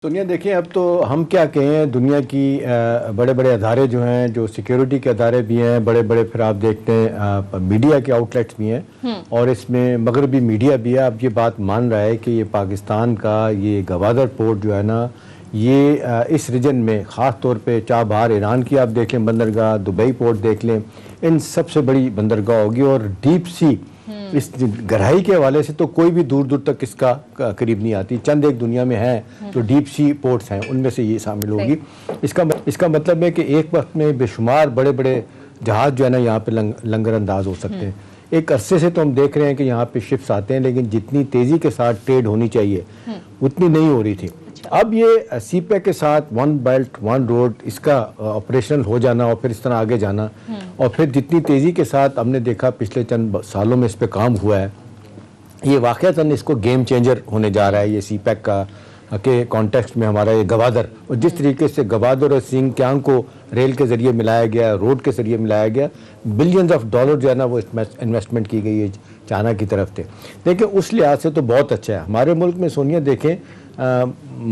دنیا دیکھیں اب تو ہم کیا کہیں دنیا کی بڑے بڑے ادارے جو ہیں جو سیکیورٹی کے ادارے بھی ہیں بڑے بڑے پھر آپ دیکھتے ہیں میڈیا کے آؤٹ لیٹس بھی ہیں اور اس میں مغربی میڈیا بھی ہے. اب یہ بات مان رہا ہے کہ یہ پاکستان کا یہ گوادر پورٹ جو ہے نا یہ اس ریجن میں خاص طور پہ چابہار ایران کی آپ دیکھ لیں بندرگاہ, دبئی پورٹ دیکھ لیں, ان سب سے بڑی بندرگاہ ہوگی اور ڈیپ سی اس گہرائی کے حوالے سے تو کوئی بھی دور دور تک اس کا قریب نہیں آتی. چند ایک دنیا میں ہیں جو ڈیپ سی پورٹس ہیں ان میں سے یہ شامل ہوگی. اس کا مطلب ہے کہ ایک وقت میں بے شمار بڑے بڑے جہاز جو ہے نا یہاں پہ لنگر انداز ہو سکتے ہیں. ایک عرصے سے تو ہم دیکھ رہے ہیں کہ یہاں پہ شپس آتے ہیں لیکن جتنی تیزی کے ساتھ ٹریڈ ہونی چاہیے اتنی نہیں ہو رہی تھی. اب یہ سی پیک کے ساتھ ون بیلٹ ون روڈ اس کا آپریشنل ہو جانا اور پھر اس طرح آگے جانا اور پھر جتنی تیزی کے ساتھ ہم نے دیکھا پچھلے چند سالوں میں اس پہ کام ہوا ہے, یہ واقعتاً اس کو گیم چینجر ہونے جا رہا ہے یہ سی پیک کا کے کانٹیکسٹ میں ہمارا یہ گوادر. اور جس طریقے سے گوادر اور سینگ کیانگ کو ریل کے ذریعے ملایا گیا, روڈ کے ذریعے ملایا گیا, بلینز آف ڈالر جو ہے نا وہ انویسٹمنٹ کی گئی ہے چائنا کی طرف سے. دیکھیں اس لحاظ سے تو بہت اچھا ہے. ہمارے ملک میں سونیا دیکھیں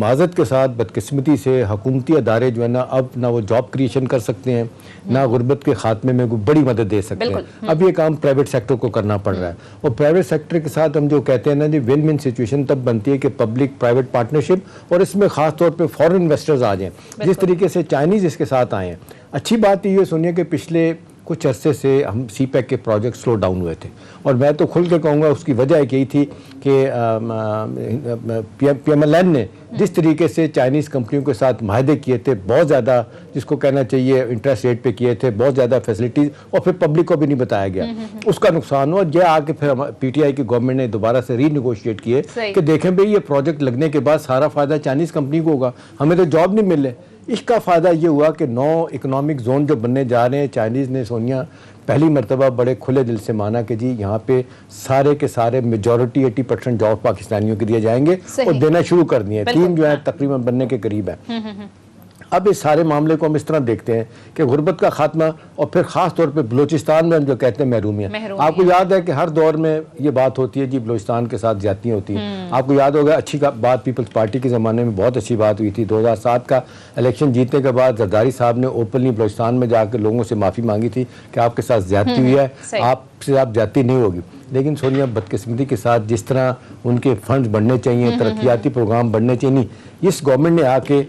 معذرت کے ساتھ بدقسمتی سے حکومتی ادارے جو ہے نا اب نہ وہ جاب کریشن کر سکتے ہیں نہ غربت کے خاتمے میں کوئی بڑی مدد دے سکتے ہیں. اب یہ کام پرائیویٹ سیکٹر کو کرنا پڑ رہا ہے اور پرائیویٹ سیکٹر کے ساتھ ہم جو کہتے ہیں نا جی ون ون سچویشن تب بنتی ہے کہ پبلک پرائیویٹ پارٹنرشپ اور اس میں خاص طور پہ فورن انویسٹرز آ جائیں جس طریقے سے چائنیز اس کے ساتھ آئے ہیں. اچھی بات یہ سنیے کہ پچھلے کچھ عرصے سے ہم سی پیک کے پروجیکٹ سلو ڈاؤن ہوئے تھے اور میں تو کھل کے کہوں گا اس کی وجہ ایک یہی تھی کہ پی ایم ایل این نے جس طریقے سے چائنیز کمپنیوں کے ساتھ معاہدے کیے تھے بہت زیادہ جس کو کہنا چاہیے انٹرسٹ ریٹ پہ کیے تھے, بہت زیادہ فیسلٹیز اور پھر پبلک کو بھی نہیں بتایا گیا, اس کا نقصان ہوا. یہ آ کے پھر پی ٹی آئی کی گورنمنٹ نے دوبارہ سے ری نیگوشیٹ کیے کہ دیکھیں بھئی یہ پروجیکٹ لگنے کے بعد سارا فائدہ چائنیز کمپنی کو ہوگا, ہمیں تو جاب نہیں مل رہے. اس کا فائدہ یہ ہوا کہ 9 اکنامک زون جو بننے جا رہے ہیں چائنیز نے سونیا پہلی مرتبہ بڑے کھلے دل سے مانا کہ جی یہاں پہ سارے کے سارے میجورٹی 80% جاب پاکستانیوں کے دیے جائیں گے اور دینا شروع کر دیے. 3 جو ہے تقریباً بننے کے قریب ہے. اب اس سارے معاملے کو ہم اس طرح دیکھتے ہیں کہ غربت کا خاتمہ اور پھر خاص طور پہ بلوچستان میں ہم جو کہتے ہیں محرومیاں. آپ کو یاد ہے کہ ہر دور میں یہ بات ہوتی ہے جی بلوچستان کے ساتھ زیادتیاں ہوتی ہیں. آپ کو یاد ہوگا اچھی بات پیپلز پارٹی کے زمانے میں بہت اچھی بات ہوئی تھی. 2007 کا الیکشن جیتنے کے بعد زرداری صاحب نے اوپنلی بلوچستان میں جا کے لوگوں سے معافی مانگی تھی کہ آپ کے ساتھ زیادتی ہوئی ہے, آپ سے آپ زیادتی نہیں ہوگی. لیکن سونیا بدقسمتی کے ساتھ جس طرح ان کے فنڈز بڑھنے چاہیے, ترقیاتی پروگرام بڑھنے چاہیے, اس گورنمنٹ نے آ کے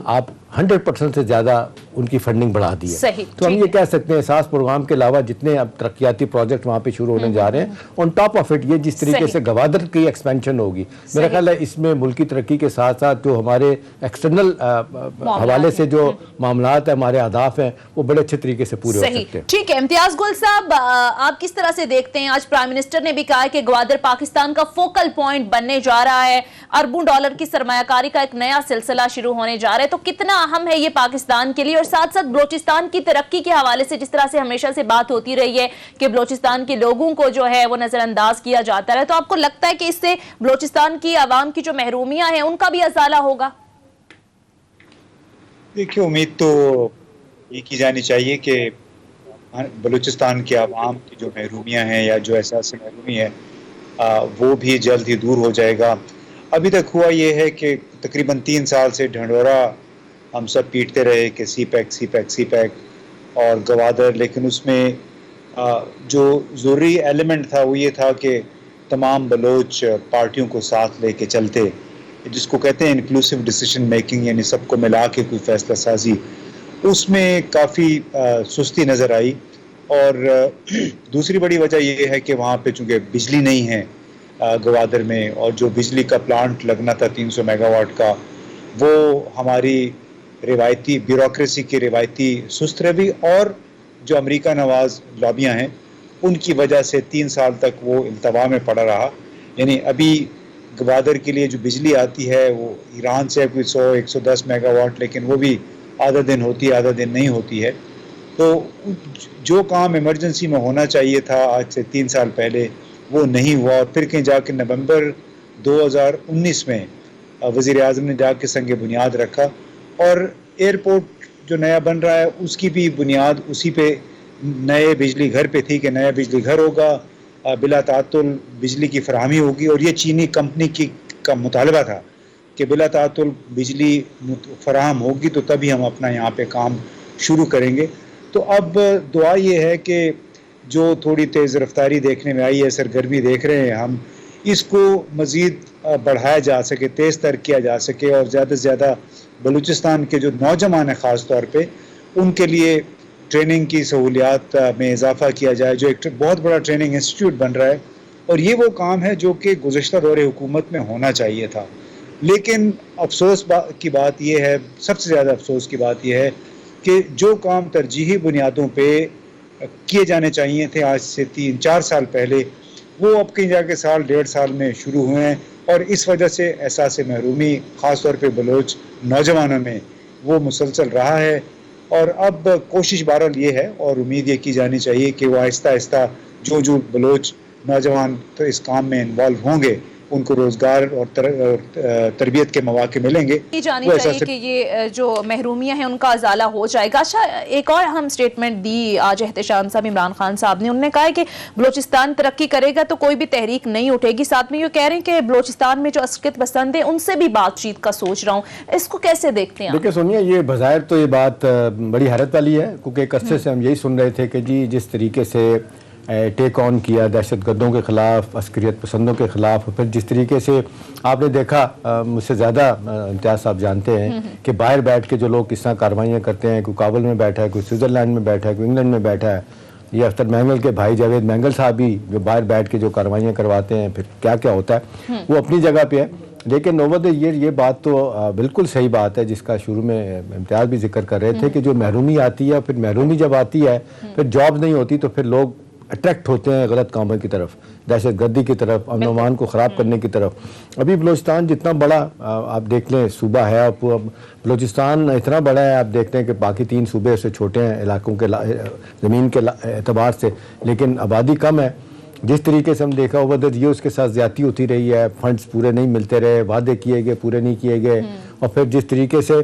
آپ 100% سے زیادہ ان کی فنڈنگ بڑھا دی ہے. تو ہم یہ کہہ سکتے ہیں احساس پروگرام کے علاوہ جتنے اب ترقیاتی پروجیکٹ وہاں پہ شروع ہونے جا رہے ہیں آن ٹاپ آف اٹ یہ جس طریقے سے گوادر کی ایکسپینشن ہوگی میرا خیال ہے اس میں ملکی ترقی کے ساتھ ساتھ جو ہمارے ایکسٹرنل حوالے سے جو معاملات ہیں ہمارے اہداف ہیں وہ بڑے اچھے طریقے سے پورے ہو سکتے ہیں. ٹھیک ہے امتیاز گل صاحب, آپ کس طرح سے دیکھتے ہیں آج پرائم منسٹر نے بھی کہا کہ گوادر پاکستان کا فوکل پوائنٹ بننے جا رہا ہے, اربوں ڈالر کی سرمایہ کاری کا ایک نیا سلسلہ شروع ہونے جا رہا ہے, تو کتنا اہم ہے یہ پاکستان کے لیے؟ اور ساتھ ساتھ بلوچستان کی ترقی کے حوالے سے جس طرح سے ہمیشہ سے بات ہوتی رہی ہے کہ بلوچستان کے لوگوں کو جو ہے وہ نظر انداز کیا جاتا ہے, تو آپ کو لگتا ہے کہ اس سے بلوچستان کی عوام کی جو محرومیاں ہیں ان کا بھی ازالہ ہوگا؟ دیکھیے امید تو یہ کی جانی چاہیے کہ بلوچستان کے عوام کی جو محرومیاں ہیں یا جو احساس محرومی ہے وہ بھی جلد ہی دور ہو جائے گا. ابھی تک ہوا یہ ہے کہ تقریباً 3 سال سے ڈھنڈورا ہم سب پیٹتے رہے کہ سی پیک اور گوادر, لیکن اس میں جو ضروری ایلیمنٹ تھا وہ یہ تھا کہ تمام بلوچ پارٹیوں کو ساتھ لے کے چلتے, جس کو کہتے ہیں انکلوسیو ڈیسیشن میکنگ, یعنی سب کو ملا کے کوئی فیصلہ سازی. اس میں کافی سستی نظر آئی. اور دوسری بڑی وجہ یہ ہے کہ وہاں پہ چونکہ بجلی نہیں ہے گوادر میں, اور جو بجلی کا پلانٹ لگنا تھا 300 میگا واٹ کا وہ ہماری روایتی بیوروکریسی کی روایتی سست روی اور جو امریکہ نواز لابیاں ہیں ان کی وجہ سے 3 سال تک وہ التوا میں پڑا رہا. یعنی ابھی گوادر کے لیے جو بجلی آتی ہے وہ ایران سے کوئی 100-110 میگا واٹ, لیکن وہ بھی آدھا دن ہوتی ہے آدھا دن نہیں ہوتی ہے. تو جو کام ایمرجنسی میں ہونا چاہیے تھا آج سے 3 سال پہلے وہ نہیں ہوا, اور پھر کہیں جا کے نومبر 2019 میں وزیر اعظم نے جا کے سنگ بنیاد رکھا, اور ایئرپورٹ جو نیا بن رہا ہے اس کی بھی بنیاد اسی پہ نئے بجلی گھر پہ تھی کہ نیا بجلی گھر ہوگا, بلا تعطل بجلی کی فراہمی ہوگی. اور یہ چینی کمپنی کا مطالبہ تھا کہ بلا تعطل بجلی فراہم ہوگی تو تبھی ہم اپنا یہاں پہ کام شروع کریں گے. تو اب دعا یہ ہے کہ جو تھوڑی تیز رفتاری دیکھنے میں آئی ہے, سرگرمی دیکھ رہے ہیں ہم, اس کو مزید بڑھایا جا سکے, تیز تر کیا جا سکے, اور زیادہ سے زیادہ بلوچستان کے جو نوجوان ہیں خاص طور پہ ان کے لیے ٹریننگ کی سہولیات میں اضافہ کیا جائے, جو ایک بہت بڑا ٹریننگ انسٹیٹیوٹ بن رہا ہے. اور یہ وہ کام ہے جو کہ گزشتہ دور حکومت میں ہونا چاہیے تھا. لیکن افسوس کی بات یہ ہے, سب سے زیادہ افسوس کی بات یہ ہے کہ جو کام ترجیحی بنیادوں پہ کیے جانے چاہیے تھے آج سے 3-4 سال پہلے, وہ اب کہیں جا کے سال 1.5 سال میں شروع ہوئے ہیں. اور اس وجہ سے احساس محرومی خاص طور پہ بلوچ نوجوانوں میں وہ مسلسل رہا ہے. اور اب کوشش بہرحال یہ ہے اور امید یہ کی جانی چاہیے کہ وہ آہستہ آہستہ جو بلوچ نوجوان تو اس کام میں انوالو ہوں گے ان کو روزگار اور تربیت کے مواقع ملیں گے. یہ جانی چاہیے کہ یہ جو محرومیاں ہیں ان کا ازالہ ہو جائے گا. اچھا, ایک اور اہم سٹیٹمنٹ دی آج احتشام صاحب عمران خان صاحب نے. انہوں نے کہا ہے کہ بلوچستان ترقی کرے گا تو کوئی بھی تحریک نہیں اٹھے گی. ساتھ میں یہ کہہ رہے ہیں کہ بلوچستان میں جو عسکریت پسند ہیں ان سے بھی بات چیت کا سوچ رہا ہوں. اس کو کیسے دیکھتے ہیں؟ دیکھیں سونیا, یہ بظاہر تو یہ بات بڑی حیرت والی ہے, کیونکہ ایک عرصے سے ہم یہی سن رہے تھے کہ جی جس طریقے سے ٹیک آن کیا دہشت گردوں کے خلاف, عسکریت پسندوں کے خلاف, پھر جس طریقے سے آپ نے دیکھا, مجھ سے زیادہ امتیاز صاحب جانتے ہیں کہ باہر بیٹھ کے جو لوگ کس طرح کاروائیاں کرتے ہیں, کوئی کابل میں بیٹھا ہے, کوئی سوئٹزرلینڈ میں بیٹھا ہے, کوئی انگلینڈ میں بیٹھا ہے. یہ اختر مینگل کے بھائی جاوید مینگل صاحب بھی جو باہر بیٹھ کے جو کاروائیاں کرواتے ہیں, پھر کیا کیا ہوتا ہے وہ اپنی جگہ پہ ہے. لیکن نوبت یہ بات تو بالکل صحیح بات ہے جس کا شروع میں امتیاز بھی ذکر کر رہے تھے کہ جو محرومی آتی ہے, پھر محرومی جب آتی ہے پھر جاب نہیں ہوتی تو پھر لوگ اٹریکٹ ہوتے ہیں غلط کاموں کی طرف, دہشت گردی کی طرف, امن و امان کو خراب کرنے کی طرف. ابھی بلوچستان جتنا بڑا آپ دیکھ لیں صوبہ ہے, بلوچستان اتنا بڑا ہے, آپ دیکھتے ہیں کہ باقی 3 صوبے سے چھوٹے ہیں علاقوں کے زمین کے اعتبار سے, لیکن آبادی کم ہے. جس طریقے سے ہم دیکھا اوور یہ اس کے ساتھ زیادتی ہوتی رہی ہے, فنڈز پورے نہیں ملتے رہے, وعدے کیے گئے پورے نہیں کیے گئے, اور پھر جس طریقے سے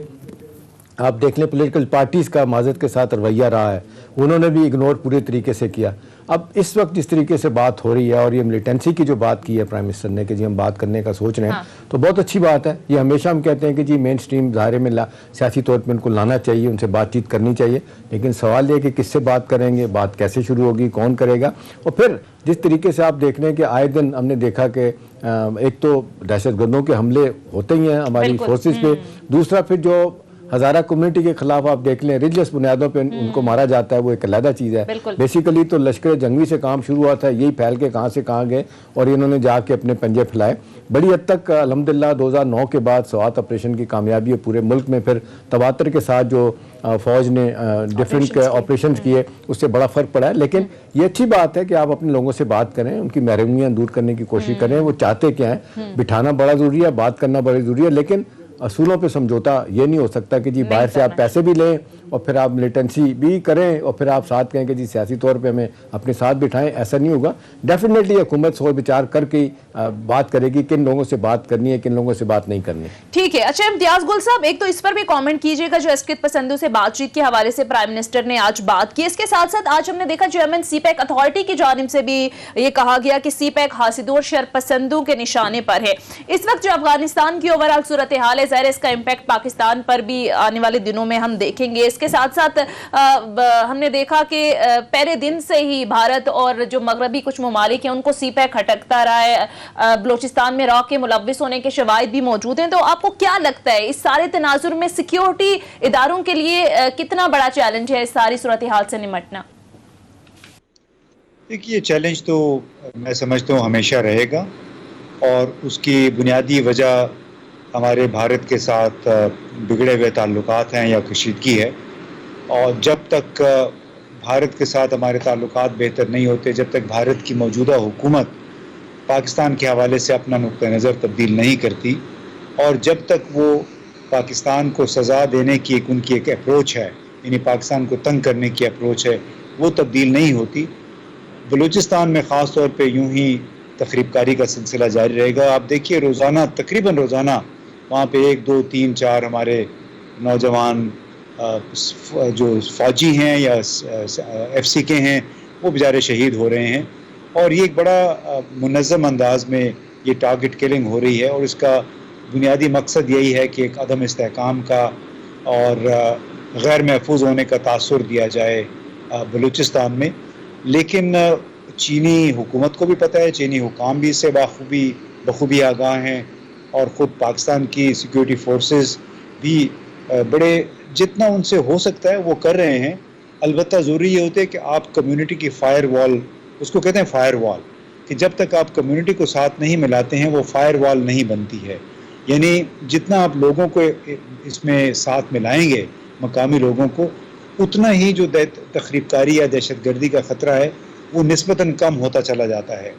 آپ دیکھ لیں پولیٹیکل پارٹیز کا معذرت کے ساتھ رویہ رہا ہے, انہوں نے بھی اگنور پورے طریقے سے کیا. اب اس وقت جس طریقے سے بات ہو رہی ہے اور یہ ملیٹنسی کی جو بات کی ہے پرائم منسٹر نے کہ جی ہم بات کرنے کا سوچ رہے ہیں, تو بہت اچھی بات ہے. یہ ہمیشہ ہم کہتے ہیں کہ جی مین سٹریم دائرے میں سیاسی طور پہ ان کو لانا چاہیے, ان سے بات چیت کرنی چاہیے. لیکن سوال یہ کہ کس سے بات کریں گے, بات کیسے شروع ہوگی, کون کرے گا. اور پھر جس طریقے سے آپ دیکھ رہے ہیں کہ آئے دن ہم نے دیکھا کہ ایک تو دہشت گردوں کے حملے ہوتے ہی ہیں ہماری فورسز پہ, دوسرا پھر جو ہزارہ کمیونٹی کے خلاف آپ دیکھ لیں ریلیجس بنیادوں پہ ان کو مارا جاتا ہے, وہ ایک علیحدہ چیز ہے. بیسیکلی تو لشکر جنگی سے کام شروع ہوا تھا, یہی پھیل کے کہاں سے کہاں گئے اور انہوں نے جا کے اپنے پنجے پھیلائے. بڑی حد تک الحمدللہ 2009 کے بعد سوات آپریشن کی کامیابی ہے پورے ملک میں, پھر تواتر کے ساتھ جو فوج نے ڈفرینٹ آپریشنز کیے اس سے بڑا فرق پڑا ہے. لیکن یہ اچھی بات ہے کہ آپ اپنے لوگوں سے بات کریں, ان کی محرومیاں دور کرنے کی کوشش کریں, وہ چاہتے کیا ہیں. بٹھانا بڑا ضروری ہے, بات کرنا بڑا ضروری ہے, لیکن اصولوں پہ سمجھوتا یہ نہیں ہو سکتا کہ جی باہر سے آپ پیسے بھی لیں اور پھر آپ ملیٹنسی بھی کریں اور پھر آپ ساتھ کہیں کہ جی سیاسی طور پہ ہمیں اپنے ساتھ بٹھائیں. ایسا نہیں ہوگا. ڈیفینیٹلی حکومت سوچ بچار کر کے بات کرے گی کن لوگوں سے بات کرنی ہے, کن لوگوں سے بات نہیں کرنی. ٹھیک ہے. اچھا امتیاز گل صاحب, ایک تو اس پر بھی کامنٹ کیجئے گا جو عسکریت پسندوں سے بات چیت کے حوالے سے پرائم منسٹر نے آج بات کی. اس کے ساتھ ساتھ آج ہم نے دیکھا چیئرمین سی پیک اتھارٹی کی جانب سے بھی یہ کہا گیا کہ سی پیک حاسدوں اور شر پسندوں کے نشانے پر ہے. اس وقت جو افغانستان کی اوورآل صورتحال ہے, ظاہر اس کا امپیکٹ پاکستان پر بھی آنے والے دنوں میں ہم دیکھیں گے. اس کے ساتھ ساتھ ہم نے دیکھا کہ پہلے دن سے ہی بھارت اور جو مغربی کچھ ممالک ہیں ان کو سی پیک ہٹکتا رہا ہے. بلوچستان میں راک کے ملوث ہونے کے شواہد بھی موجود ہیں. تو آپ کو کیا لگتا ہے اس سارے تناظر میں سیکیورٹی اداروں کے لیے کتنا بڑا چیلنج ہے اس ساری صورتحال سے نمٹنا؟ دیکھیے چیلنج تو میں سمجھتا ہوں ہمیشہ رہے گا, اور اس کی بنیادی وجہ ہمارے بھارت کے ساتھ بگڑے ہوئے تعلقات ہیں یا کشیدگی ہے. اور جب تک بھارت کے ساتھ ہمارے تعلقات بہتر نہیں ہوتے, جب تک بھارت کی موجودہ حکومت پاکستان کے حوالے سے اپنا نقطہ نظر تبدیل نہیں کرتی, اور جب تک وہ پاکستان کو سزا دینے کی ان کی ایک اپروچ ہے, یعنی پاکستان کو تنگ کرنے کی اپروچ ہے, وہ تبدیل نہیں ہوتی, بلوچستان میں خاص طور پہ یوں ہی تخریب کاری کا سلسلہ جاری رہے گا. آپ دیکھیے روزانہ تقریباً روزانہ وہاں پہ 1 2 3 4 ہمارے نوجوان جو فوجی ہیں یا ایف سی کے ہیں وہ بیچارے شہید ہو رہے ہیں, اور یہ ایک بڑا منظم انداز میں یہ ٹارگٹ کلنگ ہو رہی ہے, اور اس کا بنیادی مقصد یہی ہے کہ ایک عدم استحکام کا اور غیر محفوظ ہونے کا تاثر دیا جائے بلوچستان میں. لیکن چینی حکومت کو بھی پتہ ہے, چینی حکام بھی اس سے بخوبی آگاہ ہیں, اور خود پاکستان کی سیکیورٹی فورسز بھی بڑے جتنا ان سے ہو سکتا ہے وہ کر رہے ہیں. البتہ ضروری یہ ہوتا ہے کہ آپ کمیونٹی کی فائر وال, اس کو کہتے ہیں فائر وال, کہ جب تک آپ کمیونٹی کو ساتھ نہیں ملاتے ہیں وہ فائر وال نہیں بنتی ہے. یعنی جتنا آپ لوگوں کو اس میں ساتھ ملائیں گے, مقامی لوگوں کو, اتنا ہی جو تخریب کاری یا دہشت گردی کا خطرہ ہے وہ نسبتاً کم ہوتا چلا جاتا ہے.